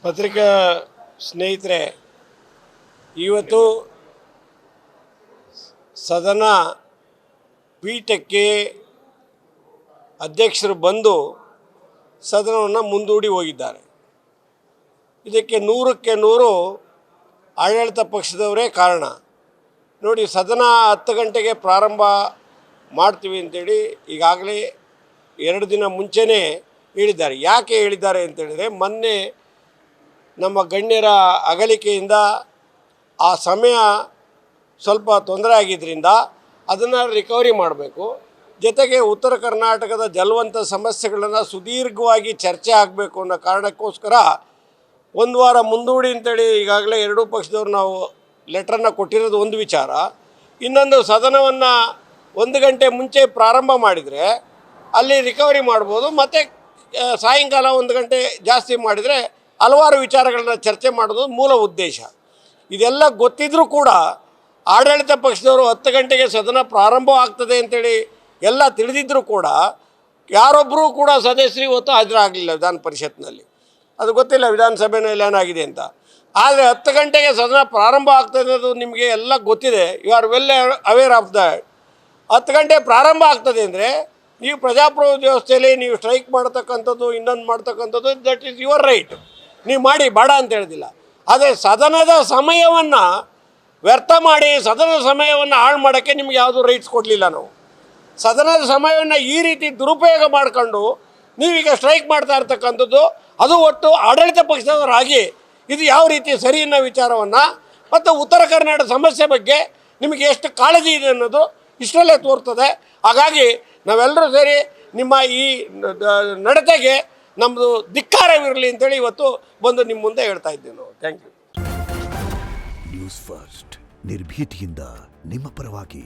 ಪತ್ರಿಕಾ ಸ್ನೇಹಿತರೆ, ಇವತ್ತು ಸದನ ಪೀಠಕ್ಕೆ ಅಧ್ಯಕ್ಷರು ಬಂದು ಸದನವನ್ನು ಮುಂದೂಡಿ ಹೋಗಿದ್ದಾರೆ. ಇದಕ್ಕೆ 100ಕ್ಕೆ 100 ಆಡಳಿತ ಪಕ್ಷದವರೇ ಕಾರಣ. ನೋಡಿ, ಸದನ 10 ಗಂಟೆಗೆ ಪ್ರಾರಂಭ ಮಾಡ್ತೀವಿ ಅಂತೇಳಿ ಈಗಾಗಲೇ 2 ದಿನ ಮುಂಚೆನೇ ಹೇಳಿದ್ದಾರೆ. ಯಾಕೆ ಹೇಳಿದ್ದಾರೆ ಅಂತೇಳಿದರೆ, ಮೊನ್ನೆ ನಮ್ಮ ಗಣ್ಯರ ಅಗಲಿಕೆಯಿಂದ ಆ ಸಮಯ ಸ್ವಲ್ಪ ತೊಂದರೆ ಆಗಿದ್ದರಿಂದ ಅದನ್ನು ರಿಕವರಿ ಮಾಡಬೇಕು. ಜೊತೆಗೆ ಉತ್ತರ ಕರ್ನಾಟಕದ ಜಲವಂತ ಸಮಸ್ಯೆಗಳನ್ನು ಸುದೀರ್ಘವಾಗಿ ಚರ್ಚೆ ಆಗಬೇಕು ಅನ್ನೋ ಕಾರಣಕ್ಕೋಸ್ಕರ 1 ವಾರ ಮುಂದೂಡಿ ಅಂತೇಳಿ ಈಗಾಗಲೇ 2 ಪಕ್ಷದವ್ರು ನಾವು ಲೆಟ್ರನ್ನು ಕೊಟ್ಟಿರೋದು ಒಂದು ವಿಚಾರ. ಇನ್ನೊಂದು, ಸದನವನ್ನು 1 ಗಂಟೆ ಮುಂಚೆ ಪ್ರಾರಂಭ ಮಾಡಿದರೆ ಅಲ್ಲಿ ರಿಕವರಿ ಮಾಡ್ಬೋದು, ಮತ್ತು ಸಾಯಂಕಾಲ 1 ಗಂಟೆ ಜಾಸ್ತಿ ಮಾಡಿದರೆ ಹಲವಾರು ವಿಚಾರಗಳನ್ನ ಚರ್ಚೆ ಮಾಡೋದು ಮೂಲ ಉದ್ದೇಶ. ಇದೆಲ್ಲ ಗೊತ್ತಿದ್ರೂ ಕೂಡ ಆಡಳಿತ ಪಕ್ಷದವರು 10 ಗಂಟೆಗೆ ಸದನ ಪ್ರಾರಂಭ ಆಗ್ತದೆ ಅಂತೇಳಿ ಎಲ್ಲ ತಿಳಿದಿದ್ದರೂ ಕೂಡ ಯಾರೊಬ್ಬರೂ ಕೂಡ ಸದಸ್ಯರು ಇವತ್ತು ಹಾಜರಾಗಲಿಲ್ಲ ವಿಧಾನ ಪರಿಷತ್ನಲ್ಲಿ. ಅದು ಗೊತ್ತಿಲ್ಲ ವಿಧಾನಸಭೆಯಲ್ಲಿ ಏನಾಗಿದೆ ಅಂತ. ಆದರೆ 10 ಗಂಟೆಗೆ ಸದನ ಪ್ರಾರಂಭ ಆಗ್ತದೆ ಅನ್ನೋದು ನಿಮಗೆ ಎಲ್ಲ ಗೊತ್ತಿದೆ. You are well aware of that. 10 ಗಂಟೆ ಪ್ರಾರಂಭ ಆಗ್ತದೆ ಅಂದರೆ ನೀವು ಪ್ರಜಾಪ್ರಭುತ್ವ ವ್ಯವಸ್ಥೆಯಲ್ಲಿ ನೀವು ಸ್ಟ್ರೈಕ್ ಮಾಡ್ತಕ್ಕಂಥದ್ದು, ಇನ್ನೊಂದು ಮಾಡ್ತಕ್ಕಂಥದ್ದು, ದಟ್ ಈಸ್ ಯುವರ್ ರೈಟ್. ನೀವು ಮಾಡಿ, ಬೇಡ ಅಂತ ಹೇಳೋದಿಲ್ಲ. ಆದರೆ ಸದನದ ಸಮಯವನ್ನು ವ್ಯರ್ಥ ಮಾಡಿ ಸದನದ ಸಮಯವನ್ನು ಹಾಳು ಮಾಡೋಕ್ಕೆ ನಿಮ್ಗೆ ಯಾವುದೂ ರೈಟ್ಸ್ ಕೊಡಲಿಲ್ಲ ನಾವು. ಸದನದ ಸಮಯವನ್ನು ಈ ರೀತಿ ದುರುಪಯೋಗ ಮಾಡಿಕೊಂಡು ನೀವೀಗ ಸ್ಟ್ರೈಕ್ ಮಾಡ್ತಾ ಇರ್ತಕ್ಕಂಥದ್ದು, ಅದು ಒಟ್ಟು ಆಡಳಿತ ಪಕ್ಷದವರಾಗಿ ಇದು ಯಾವ ರೀತಿ ಸರಿ ಅನ್ನೋ ವಿಚಾರವನ್ನು, ಮತ್ತು ಉತ್ತರ ಕರ್ನಾಟಕ ಸಮಸ್ಯೆ ಬಗ್ಗೆ ನಿಮಗೆ ಎಷ್ಟು ಕಾಳಜಿ ಇದೆ ಅನ್ನೋದು ಇಷ್ಟರಲ್ಲೇ ತೋರ್ತದೆ. ಹಾಗಾಗಿ ನಾವೆಲ್ಲರೂ ಸೇರಿ ನಿಮ್ಮ ಈ ನಡತೆಗೆ ನಮ್ಮದು ಧಿಕ್ಕಾರವಿರಲಿ ಅಂತೇಳಿ ಇವತ್ತು ಬಂದು ನಿಮ್ಮ ಮುಂದೆ ಹೇಳ್ತಾ ಇದ್ದೀವಿ ನಾವು. Thank you. ನ್ಯೂಸ್ ಫಸ್ಟ್, ನಿರ್ಭೀತಿಯಿಂದ ನಿಮ್ಮ ಪರವಾಗಿ.